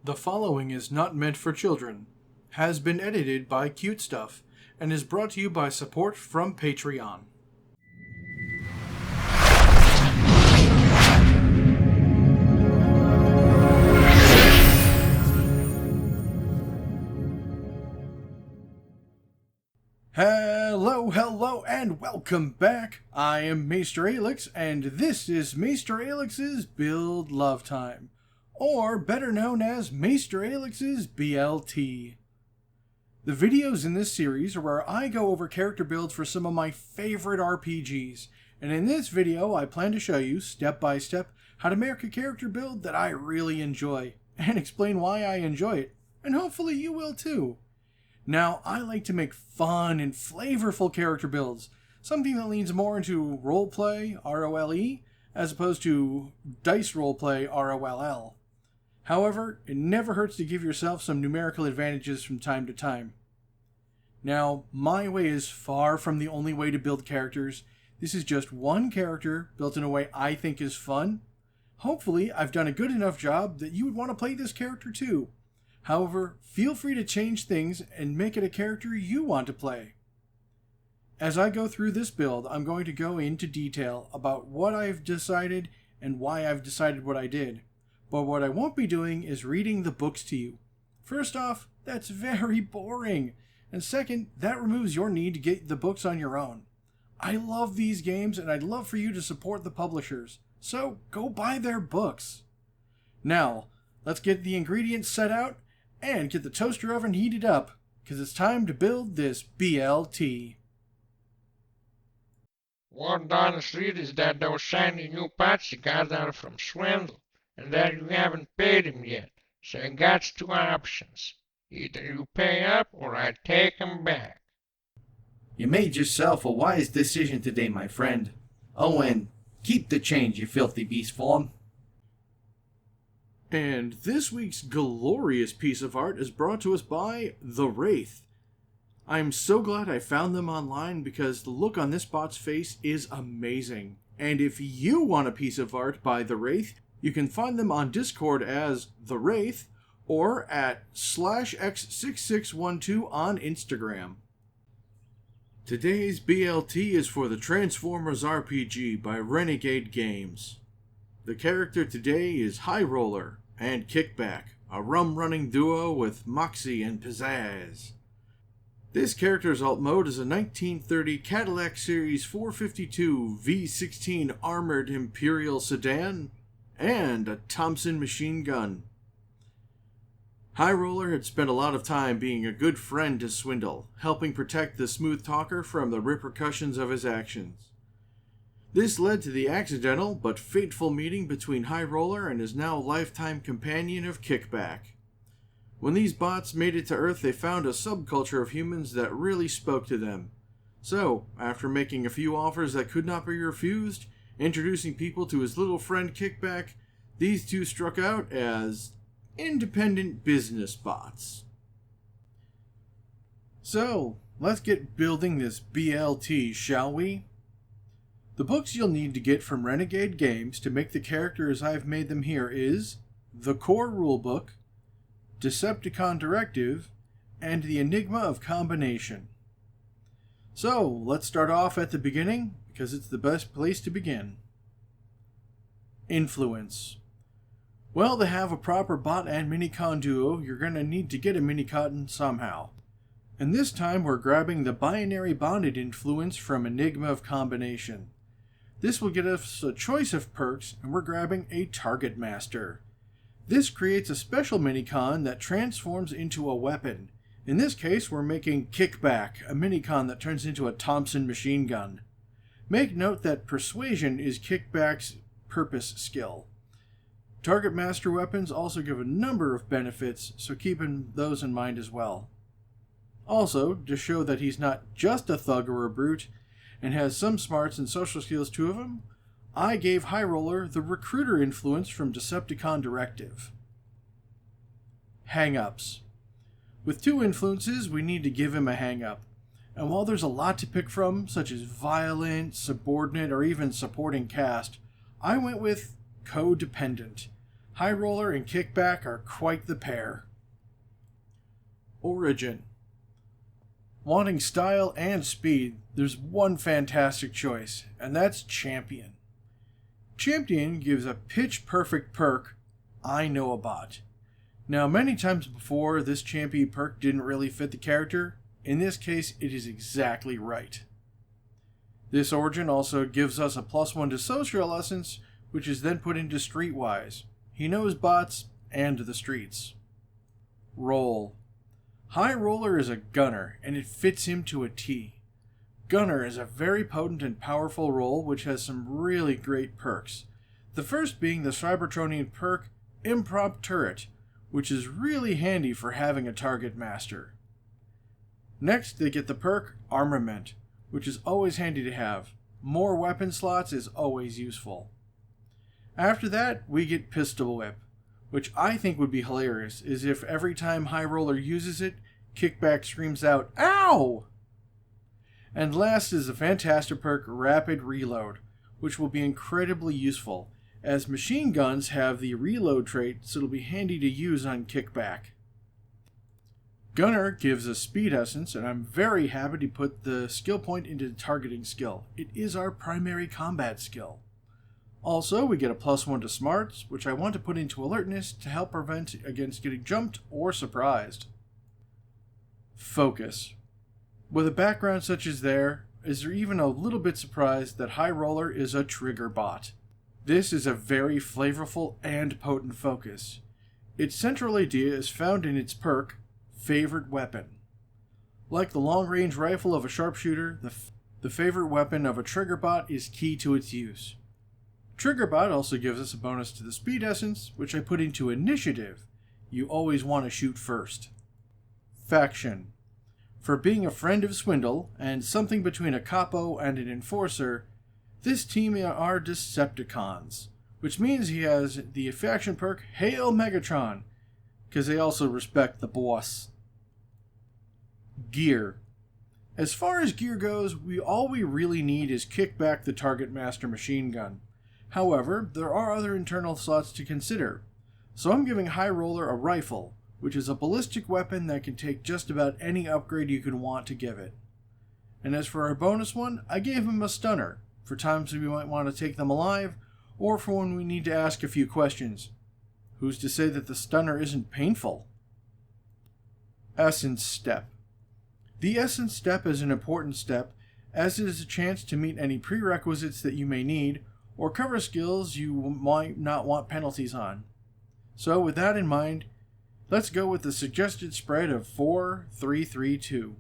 The following is not meant for children, has been edited by Cute Stuff, and is brought to you by support from Patreon. Hello, and welcome back. I am MasterAelix, and this is MasterAelix's Build Love Time, or better known as MasterAelix's BLT. The videos in this series are where I go over character builds for some of my favorite RPGs, and in this video I plan to show you, step by step, how to make a character build that I really enjoy, and explain why I enjoy it, and hopefully you will too. Now, I like to make fun and flavorful character builds, something that leans more into roleplay, R-O-L-E, as opposed to dice roleplay, R-O-L-L. However, it never hurts to give yourself some numerical advantages from time to time. Now, my way is far from the only way to build characters. This is just one character built in a way I think is fun. Hopefully, I've done a good enough job that you would want to play this character too. However, feel free to change things and make it a character you want to play. As I go through this build, I'm going to go into detail about what I've decided and why I've decided what I did. But what I won't be doing is reading the books to you. First off, that's very boring. And second, that removes your need to get the books on your own. I love these games and I'd love for you to support the publishers. So go buy their books. Now, let's get the ingredients set out and get the toaster oven heated up, because it's time to build this BLT. Word on the street is that those shiny new pots you got are from Swindle, and that you haven't paid him yet, so you got two options. Either you pay up, or I take 'em back. You made yourself a wise decision today, my friend. Oh, and keep the change, you filthy beast form. And this week's glorious piece of art is brought to us by The Wraith. I'm so glad I found them online because the look on this bot's face is amazing. And if you want a piece of art by The Wraith, you can find them on Discord as The Wraith or at /x6612 on Instagram. Today's BLT is for the Transformers RPG by Renegade Games. The character today is High Roller and Kickback, a rum-running duo with moxie and pizzazz. This character's alt mode is a 1930 Cadillac Series 452 V16 armored Imperial sedan and a Thompson machine gun. High Roller had spent a lot of time being a good friend to Swindle, helping protect the smooth talker from the repercussions of his actions. This led to the accidental but fateful meeting between High Roller and his now lifetime companion of Kickback. When these bots made it to Earth, they found a subculture of humans that really spoke to them. So, after making a few offers that could not be refused, introducing people to his little friend Kickback, these two struck out as independent business bots. So, let's get building this BLT, shall we? The books you'll need to get from Renegade Games to make the characters I've made them here is the Core Rulebook, Decepticon Directive, and the Enigma of Combination. So, let's start off at the beginning, because it's the best place to begin. Influence. Well, to have a proper bot and minicon duo, you're going to need to get a minicon somehow. And this time we're grabbing the binary bonded influence from Enigma of Combination. This will get us a choice of perks, and we're grabbing a Target Master. This creates a special minicon that transforms into a weapon. In this case, we're making Kickback, a minicon that turns into a Thompson machine gun. Make note that Persuasion is Kickback's purpose skill. Target Master weapons also give a number of benefits, so keep those in mind as well. Also, to show that he's not just a thug or a brute, and has some smarts and social skills to him, I gave High Roller the Recruiter influence from Decepticon Directive. Hang-ups. With two influences, we need to give him a hang-up. And while there's a lot to pick from, such as violent, subordinate, or even supporting cast, I went with codependent. High Roller and Kickback are quite the pair. Origin. Wanting style and speed, there's one fantastic choice, and that's Champion. Champion gives a pitch-perfect perk, I Know a Bot. Now, many times before, this Champion perk didn't really fit the character. In this case, it is exactly right. This Origin also gives us a +1 to Social Essence, which is then put into Streetwise. He knows bots and the streets. Roll. High Roller is a gunner, and it fits him to a T. Gunner is a very potent and powerful role which has some really great perks. The first being the Cybertronian perk, Imprompt Turret, which is really handy for having a target master. Next, they get the perk Armament, which is always handy to have. More weapon slots is always useful. After that, we get Pistol Whip, which I think would be hilarious, is if every time High Roller uses it, Kickback screams out, "Ow!" And last is the fantastic perk Rapid Reload, which will be incredibly useful, as machine guns have the reload trait, so it'll be handy to use on Kickback. Gunner gives us Speed Essence, and I'm very happy to put the skill point into the targeting skill. It is our primary combat skill. Also, we get a +1 to Smarts, which I want to put into Alertness to help prevent against getting jumped or surprised. Focus. With a background such as there, is there even a little bit surprised that High Roller is a trigger bot? This is a very flavorful and potent focus. Its central idea is found in its perk, Favorite Weapon. Like the long-range rifle of a sharpshooter, the favorite weapon of a trigger bot is key to its use. Trigger bot also gives us a bonus to the Speed Essence, which I put into Initiative. You always want to shoot first. Faction. For being a friend of Swindle, and something between a capo and an enforcer, this team are Decepticons, which means he has the faction perk Hail Megatron, because they also respect the boss. Gear. As far as gear goes, all we really need is Kickback the Target Master machine gun. However, there are other internal slots to consider, so I'm giving High Roller a rifle, which is a ballistic weapon that can take just about any upgrade you could want to give it. And as for our bonus one, I gave him a stunner, for times we might want to take them alive, or for when we need to ask a few questions. Who's to say that the stunner isn't painful? Essence Step. The Essence Step is an important step, as it is a chance to meet any prerequisites that you may need, or cover skills you might not want penalties on. So with that in mind, let's go with the suggested spread of 4-3-3-2.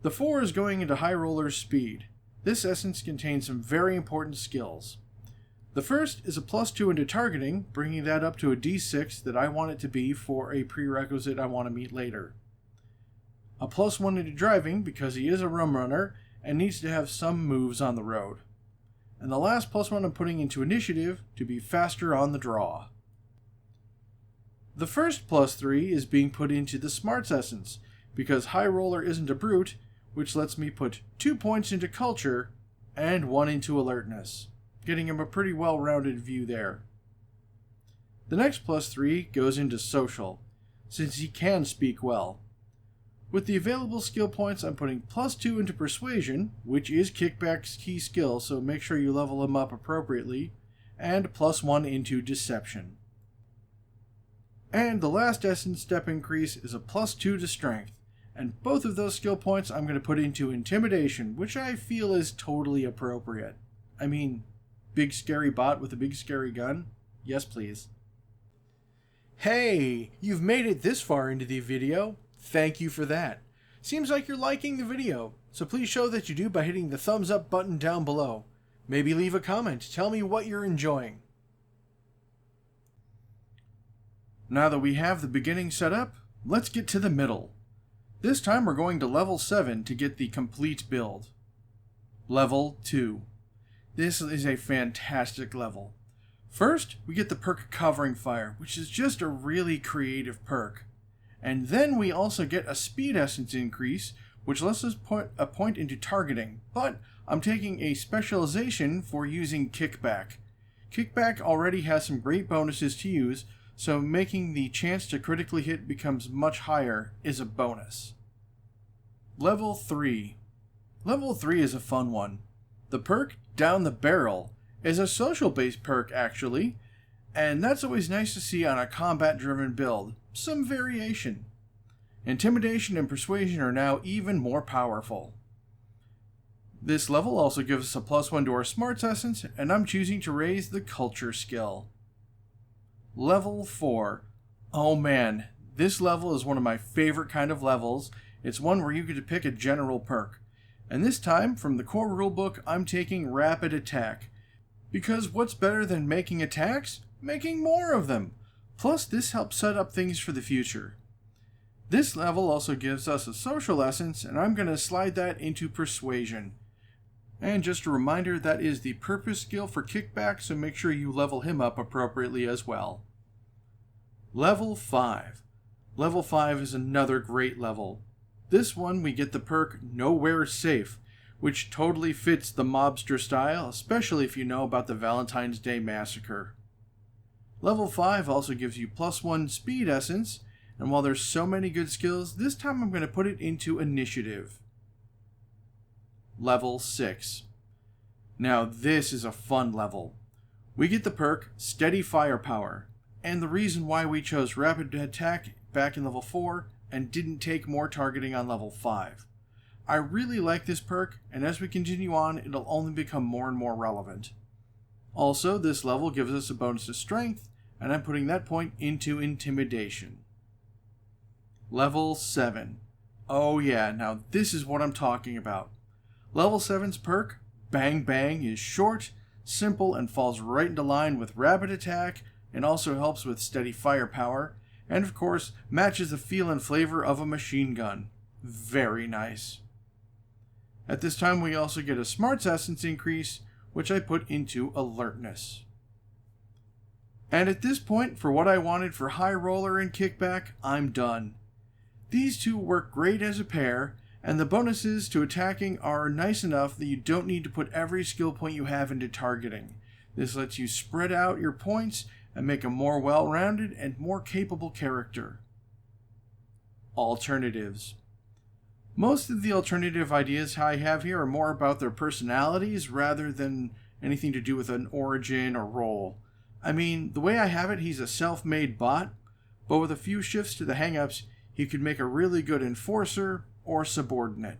The 4 is going into High Roller's speed. This essence contains some very important skills. The first is a +2 into targeting, bringing that up to a D6 that I want it to be for a prerequisite I want to meet later. A +1 into driving, because he is a rum runner and needs to have some moves on the road. And the last +1 I'm putting into Initiative to be faster on the draw. The first +3 is being put into the Smarts Essence, because High Roller isn't a brute, which lets me put 2 points into Culture and 1 into Alertness, getting him a pretty well-rounded view there. The next +3 goes into Social, since he can speak well. With the available skill points, I'm putting +2 into Persuasion, which is Kickback's key skill, so make sure you level him up appropriately, and +1 into Deception. And the last Essence Step increase is a +2 to Strength, and both of those skill points I'm going to put into Intimidation, which I feel is totally appropriate. I mean, big scary bot with a big scary gun? Yes, please. Hey, you've made it this far into the video. Thank you for that. Seems like you're liking the video, so please show that you do by hitting the thumbs up button down below. Maybe leave a comment, tell me what you're enjoying. Now that we have the beginning set up, let's get to the middle. This time we're going to level 7 to get the complete build. Level 2. This is a fantastic level. First, we get the perk Covering Fire, which is just a really creative perk. And then we also get a Speed Essence increase, which lets us put a point into targeting, but I'm taking a specialization for using Kickback. Kickback already has some great bonuses to use, so making the chance to critically hit becomes much higher is a bonus. Level 3. Level 3 is a fun one. The perk Down the Barrel is a social-based perk actually, and that's always nice to see on a combat-driven build. Some variation. Intimidation and Persuasion are now even more powerful. This level also gives us a +1 to our Smarts Essence, and I'm choosing to raise the Culture skill. Level 4. Oh man, this level is one of my favorite kind of levels. It's one where you get to pick a general perk. And this time, from the core rulebook, I'm taking Rapid Attack. Because what's better than making attacks? Making more of them! Plus, this helps set up things for the future. This level also gives us a Social Essence, and I'm going to slide that into Persuasion. And just a reminder, that is the purpose skill for Kickback, so make sure you level him up appropriately as well. Level 5. Level 5 is another great level. This one we get the perk Nowhere Safe, which totally fits the mobster style, especially if you know about the Valentine's Day Massacre. Level 5 also gives you +1 Speed Essence, and while there's so many good skills, this time I'm going to put it into Initiative. Level 6. Now this is a fun level. We get the perk Steady Firepower, and the reason why we chose Rapid Attack back in level 4 and didn't take more targeting on level 5. I really like this perk, and as we continue on, it'll only become more and more relevant. Also, this level gives us a bonus to Strength, and I'm putting that point into Intimidation. Level 7. Oh yeah, now this is what I'm talking about. Level 7's perk, Bang Bang, is short, simple, and falls right into line with Rapid Attack, and also helps with Steady Firepower, and of course, matches the feel and flavor of a machine gun. Very nice. At this time, we also get a Smarts Essence increase, which I put into Alertness. And at this point, for what I wanted for High Roller and Kickback, I'm done. These two work great as a pair, and the bonuses to attacking are nice enough that you don't need to put every skill point you have into targeting. This lets you spread out your points and make a more well-rounded and more capable character. Alternatives. Most of the alternative ideas I have here are more about their personalities rather than anything to do with an origin or role. I mean, the way I have it, he's a self-made bot, but with a few shifts to the hang-ups, he could make a really good enforcer or subordinate.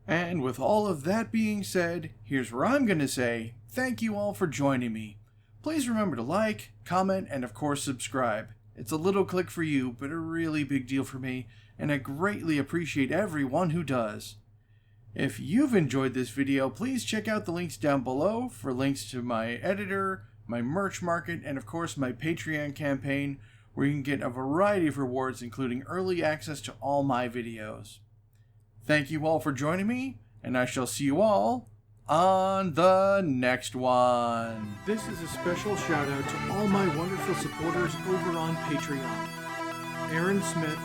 And with all of that being said, here's where I'm going to say thank you all for joining me. Please remember to like, comment, and of course subscribe. It's a little click for you, but a really big deal for me, and I greatly appreciate everyone who does. If you've enjoyed this video, please check out the links down below for links to my editor, my merch market, and of course my Patreon campaign, where you can get a variety of rewards including early access to all my videos. Thank you all for joining me, and I shall see you all on the next one. This is a special shout out to all my wonderful supporters over on Patreon. Aaron Smith,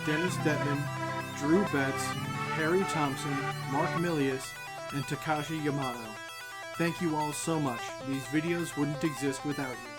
Dennis Detman, Drew Betts, Harry Thompson, Mark Milius, and Takashi Yamato. Thank you all so much. These videos wouldn't exist without you.